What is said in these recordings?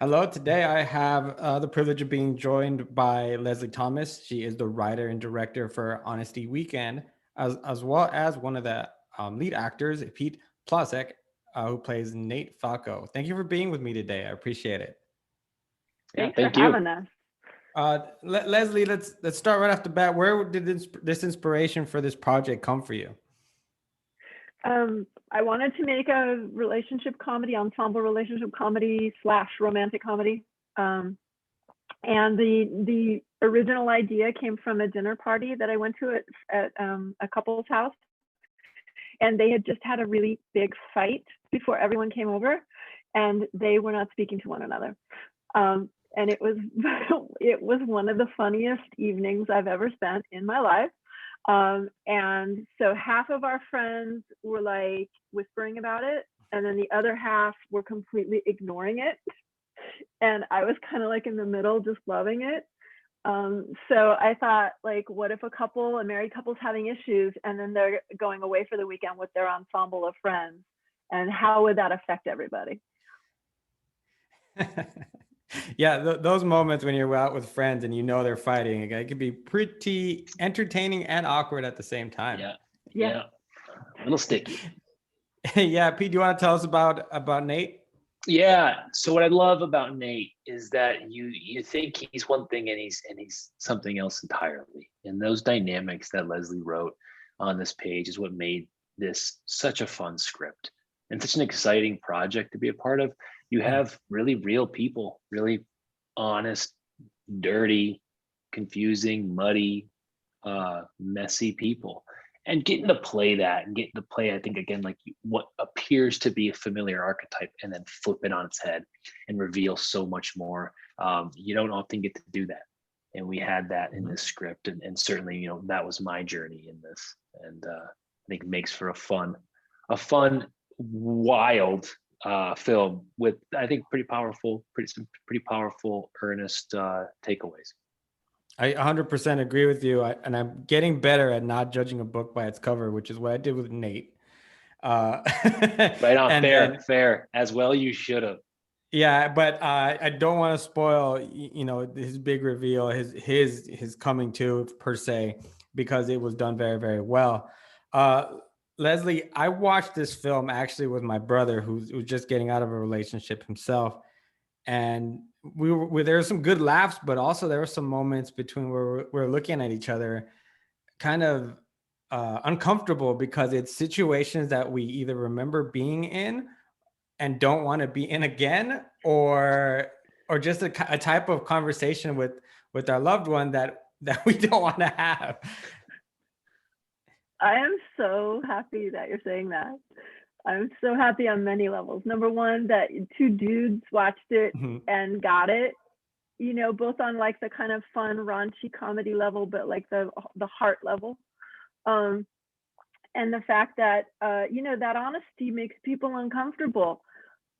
Hello. Today I have the privilege of being joined by Leslie Thomas. She is the writer and director for Honesty Weekend, as well as one of the lead actors, Pete Ploszek, who plays Nate Falco. Thank you for being with me today. I appreciate it. Yeah, Thanks for having us. Leslie, let's start right off the bat. Where did this inspiration for this project come for you? I wanted to make a relationship comedy, ensemble relationship comedy / romantic comedy. And the original idea came from a dinner party that I went to at a couple's house. And they had just had a really big fight before everyone came over, and they were not speaking to one another. And it was it was one of the funniest evenings I've ever spent in my life. And so half of our friends were like whispering about it, and then the other half were completely ignoring it. And I was kind of like in the middle, just loving it. So I thought, like, what if a married couple's having issues, and then they're going away for the weekend with their ensemble of friends, and how would that affect everybody? Yeah, those moments when you're out with friends and you know they're fighting, it can be pretty entertaining and awkward at the same time. Yeah. A little sticky. Yeah, Pete, do you want to tell us about Nate? Yeah. So what I love about Nate is that you think he's one thing and he's something else entirely. And those dynamics that Leslie wrote on this page is what made this such a fun script and such an exciting project to be a part of. You have really real people, really honest, dirty, confusing, muddy, messy people. And getting to play that and getting to play, I think, again, like what appears to be a familiar archetype and then flip it on its head and reveal so much more. You don't often get to do that. And we had that in this script. And certainly, that was my journey in this. And I think it makes for a fun, wild film with, I think, pretty powerful, earnest takeaways. I 100% agree with you. And I'm getting better at not judging a book by its cover, which is what I did with Nate. Right on, fair. As well, you should have. Yeah, but I don't want to spoil, his big reveal, his coming to per se, because it was done very, very well. Leslie, I watched this film actually with my brother, who was just getting out of a relationship himself, and there were some good laughs, but also there were some moments between where we're looking at each other, kind of uncomfortable, because it's situations that we either remember being in and don't want to be in again, or just a type of conversation with our loved one that we don't want to have. I am so happy that you're saying that. I'm so happy on many levels. Number one, that two dudes watched it and got it, both on like the kind of fun, raunchy comedy level, but like the heart level. And the fact that, that honesty makes people uncomfortable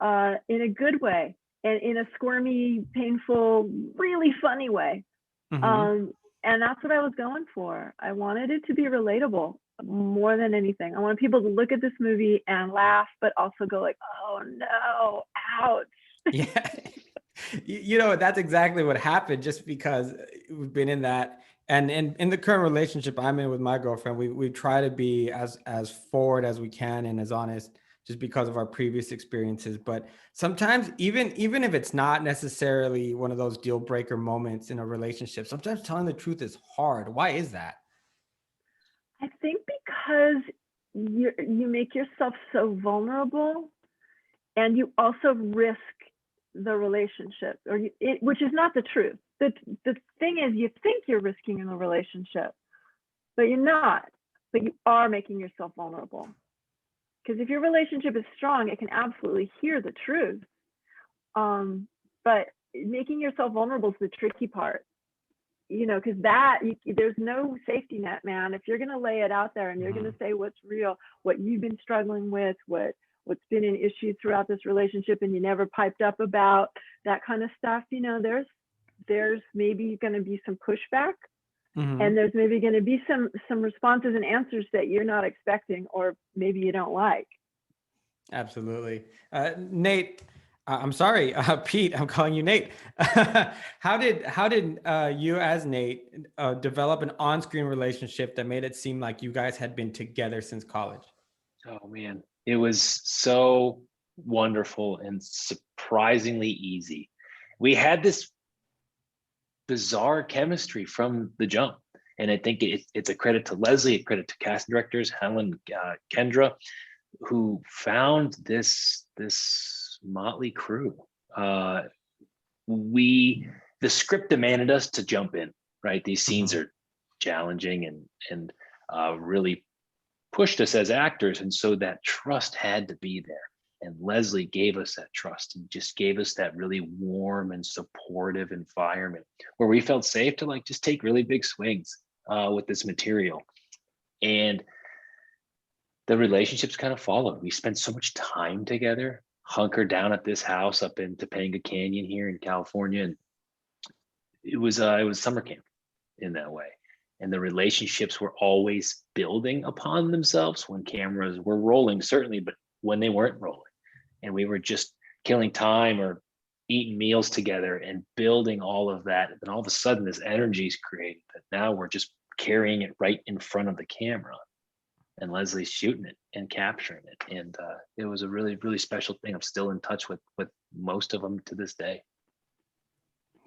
in a good way, and in a squirmy, painful, really funny way. And that's what I was going for. I wanted it to be relatable more than anything. I wanted people to look at this movie and laugh, but also go like, oh no, ouch. Yeah. That's exactly what happened, just because we've been in that. And in the current relationship I'm in with my girlfriend, we try to be as forward as we can and as honest, just because of our previous experiences. But sometimes even if it's not necessarily one of those deal breaker moments in a relationship, sometimes telling the truth is hard. Why is that? I think because you make yourself so vulnerable, and you also risk the relationship, which is not the truth. The thing is, you think you're risking in the relationship, but you're not. But you are making yourself vulnerable. Because if your relationship is strong, it can absolutely hear the truth. But making yourself vulnerable is the tricky part. Because there's no safety net, man. If you're going to lay it out there and you're going to say what's real, what you've been struggling with, what's been an issue throughout this relationship, and you never piped up about that kind of stuff, there's maybe going to be some pushback, and there's maybe going to be some responses and answers that you're not expecting, or maybe you don't like. Absolutely. Nate, I'm sorry, Pete. I'm calling you Nate. How did you as Nate develop an on-screen relationship that made it seem like you guys had been together since college? Oh man, it was so wonderful and surprisingly easy. We had this bizarre chemistry from the jump. And I think it's a credit to Leslie, a credit to casting directors, Helen, Kendra, who found this motley crew. The script demanded us to jump in, right? These scenes are challenging and really pushed us as actors, and so that trust had to be there. And Leslie gave us that trust and just gave us that really warm and supportive environment where we felt safe to like just take really big swings with this material. And the relationships kind of followed. We spent so much time together, hunkered down at this house up in Topanga Canyon here in California, and it was summer camp in that way. And the relationships were always building upon themselves when cameras were rolling, certainly, but when they weren't rolling. And we were just killing time or eating meals together and building all of that. And then all of a sudden, this energy is created that now we're just carrying it right in front of the camera. And Leslie's shooting it and capturing it. And it was a really, really special thing. I'm still in touch with most of them to this day.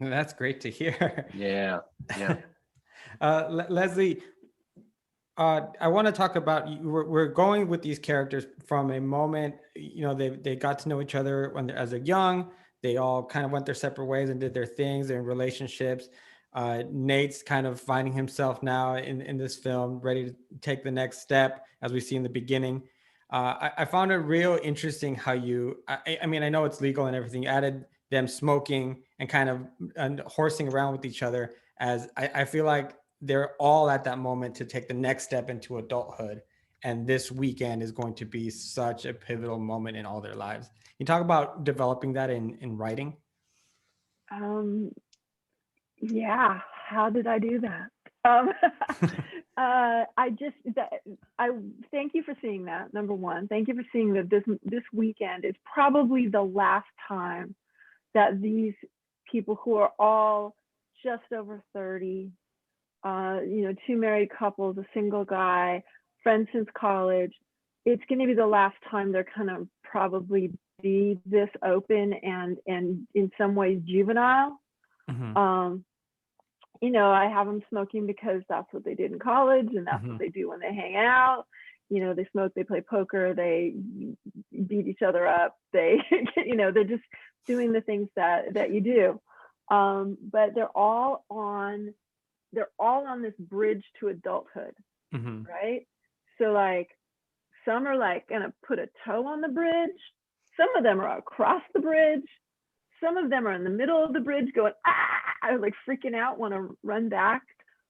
That's great to hear. Yeah. Leslie, I want to talk about, we're going with these characters from a moment, they got to know each other as they're young. They all kind of went their separate ways and did their things, their relationships. Nate's kind of finding himself now in this film, ready to take the next step, as we see in the beginning. I found it real interesting how I mean, I know it's legal and everything, you added them smoking and kind of horsing around with each other, as I feel like they're all at that moment to take the next step into adulthood. And this weekend is going to be such a pivotal moment in all their lives. You talk about developing that in writing. Yeah. How did I do that? I thank you for seeing that. Number one, thank you for seeing that this weekend is probably the last time that these people who are all just over 30, two married couples, a single guy, friends since college, it's going to be the last time they're kind of probably be this open and in some ways juvenile. I have them smoking because that's what they did in college and that's what they do when they hang out. They smoke, they play poker, they beat each other up, they're just doing the things that you do. But they're all on this bridge to adulthood, right? So like some are like gonna put a toe on the bridge, some of them are across the bridge, some of them are in the middle of the bridge going like freaking out, want to run back.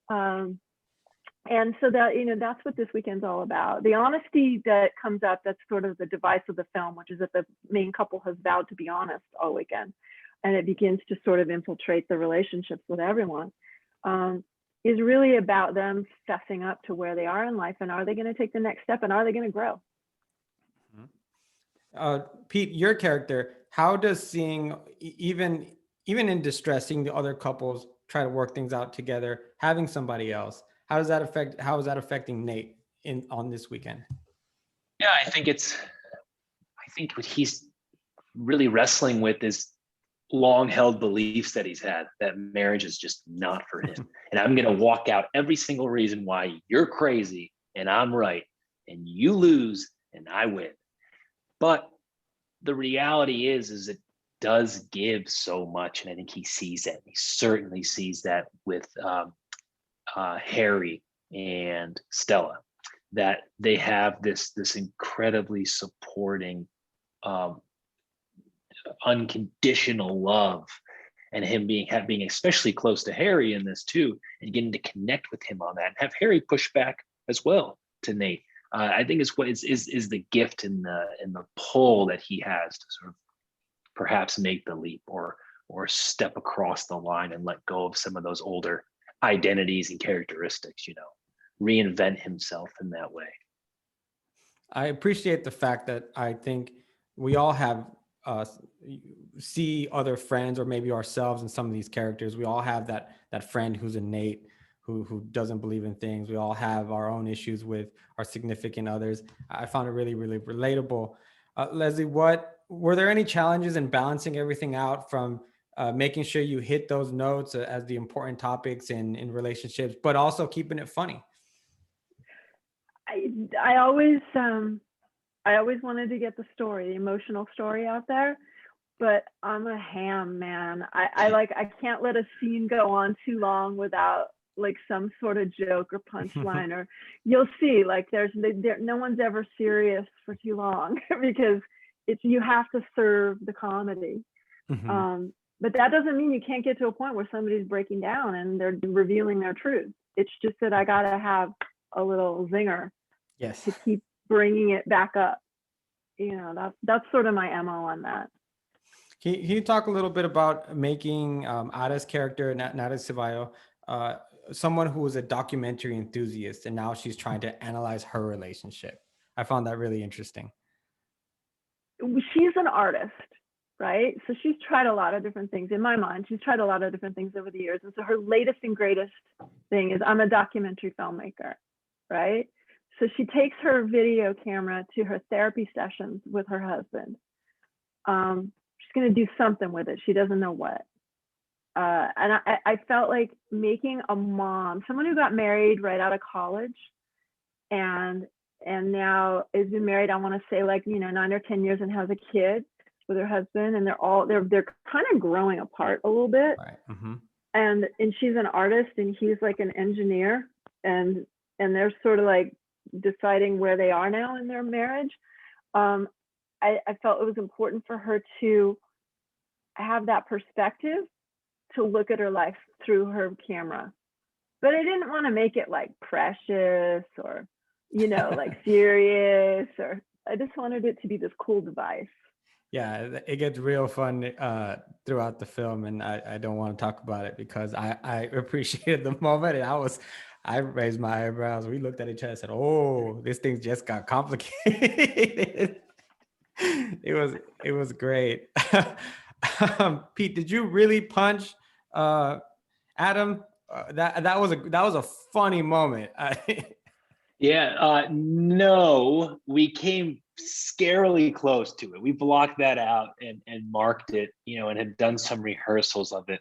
And so that, that's what this weekend's all about. The honesty that comes up, that's sort of the device of the film, which is that the main couple has vowed to be honest all weekend. And it begins to sort of infiltrate the relationships with everyone, is really about them fessing up to where they are in life. And are they going to take the next step, and are they going to grow? Pete, your character, how does seeing, even in distress, seeing the other couples try to work things out together, having somebody else, how is that affecting Nate on this weekend? Yeah, I think what he's really wrestling with is long-held beliefs that he's had, that marriage is just not for him. And I'm going to walk out every single reason why you're crazy and I'm right, and you lose and I win. But the reality is it does give so much. And I think he sees that. He certainly sees that with Harry and Stella, that they have this incredibly supporting, unconditional love, and him being especially close to Harry in this too, and getting to connect with him on that, and have Harry push back as well to Nate. I think it's what is the gift in the pull that he has to sort of perhaps make the leap or step across the line and let go of some of those older identities and characteristics, reinvent himself in that way. I appreciate the fact that I think we all have see other friends or maybe ourselves in some of these characters. We all have that friend who's a Nate, who doesn't believe in things. We all have our own issues with our significant others. I found it really, really relatable. Leslie, what were there any challenges in balancing everything out, from making sure you hit those notes as the important topics in relationships, but also keeping it funny? I always wanted to get the story, the emotional story out there, but I'm a ham, man. I can't let a scene go on too long without like some sort of joke or punchline, or you'll see like no one's ever serious for too long because you have to serve the comedy. But that doesn't mean you can't get to a point where somebody's breaking down and they're revealing their truth. It's just that I gotta have a little zinger, yes, to keep bringing it back up. You know, that's sort of my MO on that. Can you talk a little bit about making Ada's character, Natalie Ceballos, someone who was a documentary enthusiast, and now she's trying to analyze her relationship? I found that really interesting. She's an artist, right? So she's tried a lot of different things. In my mind, she's tried a lot of different things over the years. And so her latest and greatest thing is, I'm a documentary filmmaker, right? So she takes her video camera to her therapy sessions with her husband. She's going to do something with it. She doesn't know what. And I felt like making a mom, someone who got married right out of college and now has been married, I want to say like, 9 or 10 years, and has a kid with her husband, and they're kind of growing apart a little bit. Right. Mm-hmm. And she's an artist and he's like an engineer, and they're sort of like deciding where they are now in their marriage. I felt it was important for her to have that perspective, to look at her life through her camera. But I didn't want to make it like precious or, like serious, or I just wanted it to be this cool device. Yeah, it gets real fun throughout the film, and I don't want to talk about it because I appreciated the moment, and I raised my eyebrows. We looked at each other and said, "Oh, this thing just got complicated." It was great. Pete, did you really punch Adam? That was a funny moment. Yeah, no, we came scarily close to it. We blocked that out and marked it, and had done some rehearsals of it.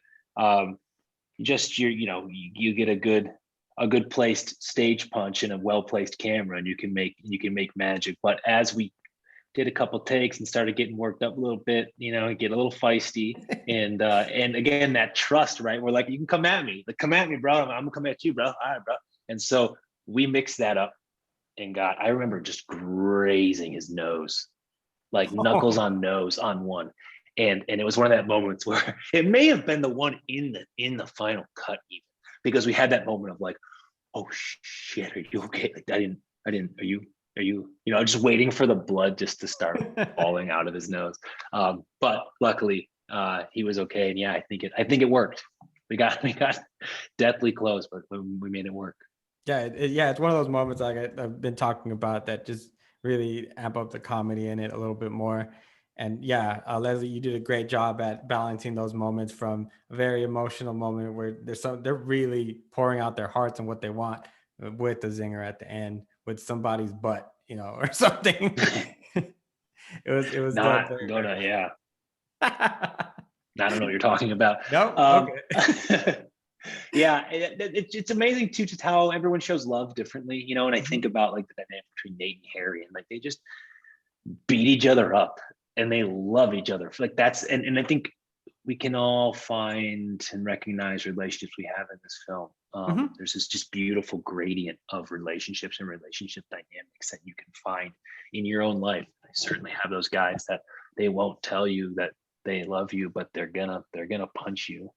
You get a good placed stage punch and a well placed camera, and you can make magic. But as we did a couple takes and started getting worked up a little bit, get a little feisty, and again, that trust, right? We're like, you can come at me, bro. I'm gonna come at you, bro. All right, bro. And so we mixed that up and I remember just grazing his nose, like knuckles on nose on one. And it was one of that moments where it may have been the one in the final cut, even, because we had that moment of like, oh shit, are you okay? Like I didn't, are you, just waiting for the blood just to start falling out of his nose. But luckily he was okay. And yeah, I think it worked. We got deathly close, but we made it work. Yeah, it's one of those moments like I've been talking about that just really amp up the comedy in it a little bit more. And yeah, Leslie, you did a great job at balancing those moments, from a very emotional moment where they're really pouring out their hearts and what they want, with the zinger at the end with somebody's butt, or something. it was not dope. Gonna, yeah. I don't know what you're talking about. No. Okay. Yeah, it's amazing too, just how everyone shows love differently, and I think about like the dynamic between Nate and Harry, and like they just beat each other up and they love each other. Like that's and I think we can all find and recognize relationships we have in this film. There's this just beautiful gradient of relationships and relationship dynamics that you can find in your own life. I certainly have those guys that they won't tell you that they love you, but they're gonna punch you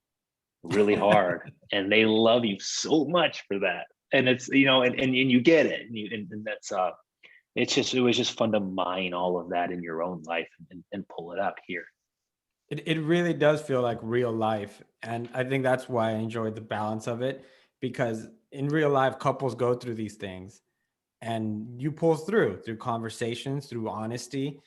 really hard, and they love you so much for that. And it's and you get it, and that's it was just fun to mine all of that in your own life and pull it out here. It really does feel like real life, and I think that's why I enjoyed the balance of it, because in real life couples go through these things, and you pull through conversations, through honesty,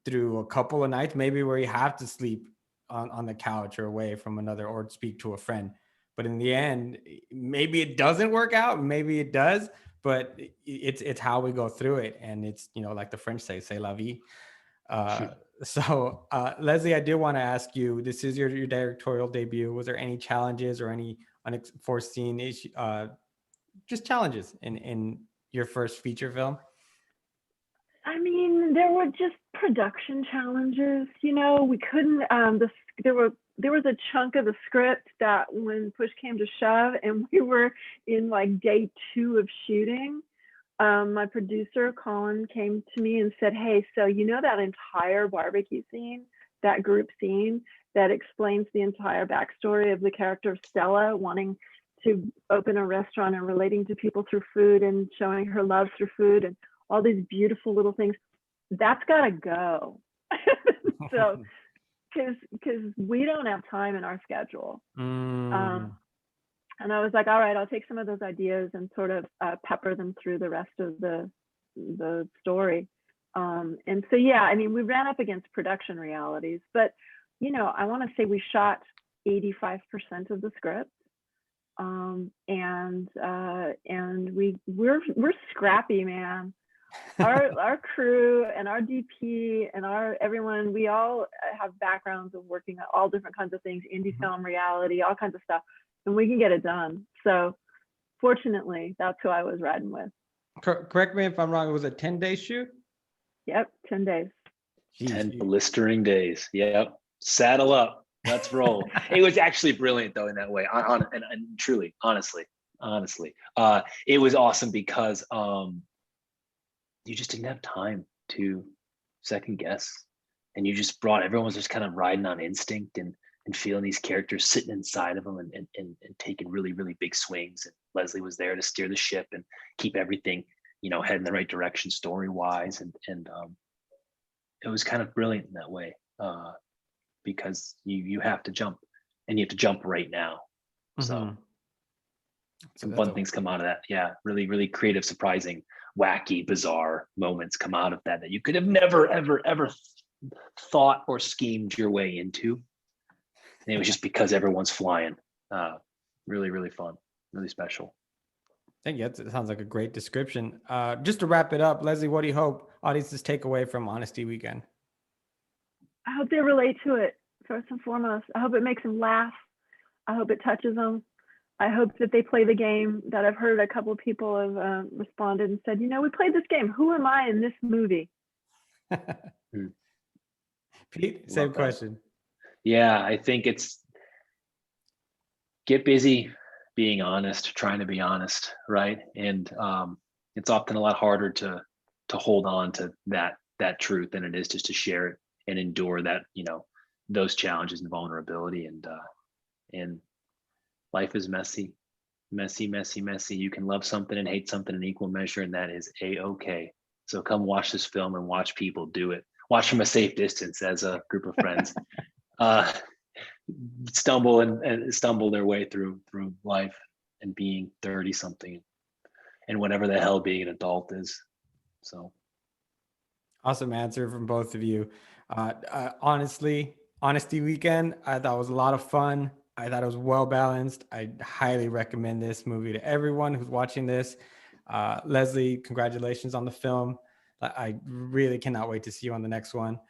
through a couple of nights, maybe where you have to sleep on the couch or away from another or speak to a friend. But in the end, maybe it doesn't work out, maybe it does, but it's how we go through it. And it's, like the French say, c'est la vie. So Leslie, I did want to ask you, this is your directorial debut. Was there any challenges or any unforeseen issue, just challenges in your first feature film? I mean, there were just production challenges. We couldn't. There was a chunk of the script that when push came to shove, and we were in like day 2 of shooting. My producer Colin came to me and said, "Hey, so that entire barbecue scene, that group scene that explains the entire backstory of the character of Stella wanting to open a restaurant and relating to people through food and showing her love through food and all these beautiful little things, that's got to go." So, because we don't have time in our schedule. And I was like, all right, I'll take some of those ideas and sort of pepper them through the rest of the story. And so, yeah, I mean, we ran up against production realities, but, I want to say we shot 85% of the script. And we're scrappy, man. Our crew and our DP and everyone, we all have backgrounds of working on all different kinds of things, indie film, reality, all kinds of stuff, and we can get it done. So fortunately, that's who I was riding with. Correct me if I'm wrong, it was a 10-day shoot? Yep, 10 days. 10 blistering days. Yep. Saddle up. Let's roll. It was actually brilliant though in that way. And truly, honestly, it was awesome because you just didn't have time to second guess, and you just everyone was just kind of riding on instinct and feeling these characters sitting inside of them and taking really, really big swings. And Leslie was there to steer the ship and keep everything, heading in the right direction story wise. And it was kind of brilliant in that way. Because you have to jump, and you have to jump right now. So some fun things come out of that. Yeah, really, really creative, surprising, wacky, bizarre moments come out of that you could have never, ever, ever thought or schemed your way into. And it was just because everyone's flying. Really, really fun, really special. Thank you. That sounds like a great description. Just to wrap it up, Leslie, what do you hope audiences take away from Honesty Weekend? I hope they relate to it, first and foremost. I hope it makes them laugh. I hope it touches them. I hope that they play the game that I've heard a couple of people have responded and said, we played this game. Who am I in this movie? Pete, same question. Yeah, I think it's get busy being honest, trying to be honest, right? And it's often a lot harder to hold on to that truth than it is just to share it and endure that, those challenges and vulnerability. And life is messy. You can love something and hate something in equal measure, and that is a-okay. So come watch this film and watch people do it. Watch from a safe distance as a group of friends stumble their way through life and being 30 something and whatever the hell being an adult is. So awesome answer from both of you. Honestly, Honesty Weekend, I thought it was a lot of fun. I thought it was well balanced. I highly recommend this movie to everyone who's watching this. Leslie, congratulations on the film. I really cannot wait to see you on the next one.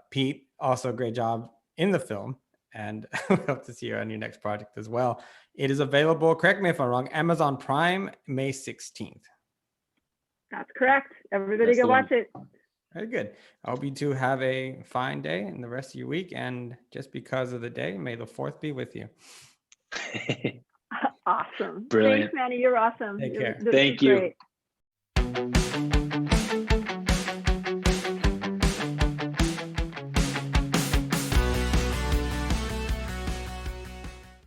Pete, also great job in the film, and we hope to see you on your next project as well. It is available, correct me if I'm wrong, Amazon Prime, May 16th. That's correct. Everybody go watch it. Very good. I hope you two have a fine day and the rest of your week. And just because of the day, may the 4th be with you. Awesome. Brilliant. Thanks, Manny. You're awesome. Take care. Thank you. Great.